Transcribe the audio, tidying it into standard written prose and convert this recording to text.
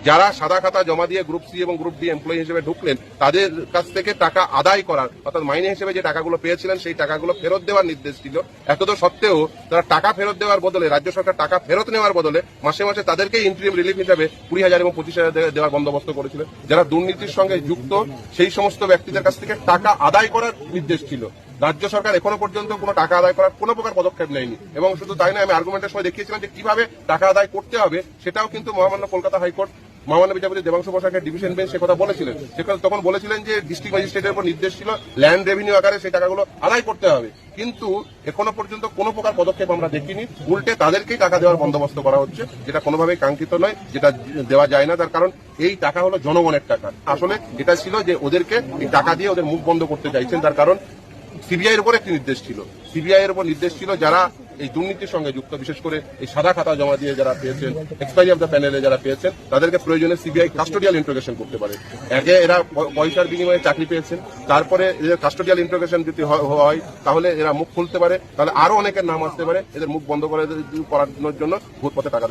যারা সাদা খাতা জমা দিয়ে গ্রুপ সি এবং গ্রুপ ডি এমপ্লয়ি হিসেবে ঢুকলেন তাদের কাছ থেকে টাকা আদায় করার অর্থাৎ মাইনে হিসেবে যে টাকাগুলো পেয়েছিলেন সেই টাকাগুলো ফেরত দেওয়ার নির্দেশ ছিল। এতদ সত্ত্বেও তারা টাকা ফেরত দেওয়ার বদলে, রাজ্য সরকার টাকা ফেরত নেওয়ার বদলে মাসে মাসে তাদেরকে ইন্টারিম রিলিফ হিসেবে 20,000 এবং 25,000 দেওয়ার বন্দোবস্ত করেছিল। যারা দুর্নীতির সঙ্গে যুক্ত সেই সমস্ত ব্যক্তিদের কাছ থেকে টাকা আদায় করার নির্দেশ ছিল। রাজ্য সরকার এখনো পর্যন্ত কোনো টাকা আদায় করার কোনো প্রকার পদক্ষেপ নেয়নি এবং শুধু তাই নয়, আমি আর্গুমেন্টের সময় দেখিয়েছিলাম যে কিভাবে টাকা আদায় করতে হবে সেটাও কিন্তু মহামান্য কলকাতা হাইকোর্ট মহামান্য বিচারপতি দেবাংশু বসাকের ডিভিশন বেঞ্চ সে কথা বলেছিলেন। সেখানে তখন বলেছিলেন যে ডিস্ট্রিক্ট ম্যাজিস্ট্রেটের উপর নির্দেশ ছিল ল্যান্ড রেভিনিউ আকারে সেই টাকাগুলো আদায় করতে হবে, কিন্তু এখনো পর্যন্ত কোনো প্রকার পদক্ষেপ আমরা দেখিনি। উল্টে তাদেরকেই টাকা দেওয়ার বন্দোবস্ত করা হচ্ছে, যেটা কোনোভাবেই কাঙ্ক্ষিত নয়, যেটা দেওয়া যায় না। তার কারণ এই টাকা হলো জনগণের টাকা। আসলে এটা ছিল যে ওদেরকে এই টাকা দিয়ে ওদের মুখ বন্ধ করতে চাইছেন। তার কারণ সিবিআই এর উপর একটি নির্দেশ ছিল, সিবিআই এর উপর নির্দেশ ছিল যারা এই দুর্নীতির সঙ্গে যুক্ত, বিশেষ করে এই সাদা খাতা জমা দিয়ে যারা পেয়েছেন, এক্সপায়ারি অফ দ্য প্যানেলে যারা পেয়েছেন, তাদেরকে প্রয়োজনে সিবিআই কাস্টোডিয়াল ইন্ট্রোগেশন করতে পারে। আগে এরা পয়সার বিনিময়ে চাকরি পেয়েছেন, তারপরে এদের কাস্টোডিয়াল ইন্ট্রোগেশন যদি হয় তাহলে এরা মুখ খুলতে পারে, তাহলে আরো অনেকের নাম আসতে পারে এদের মুখ বন্ধ করার জন্য ভোট পথে টাকা দেওয়া।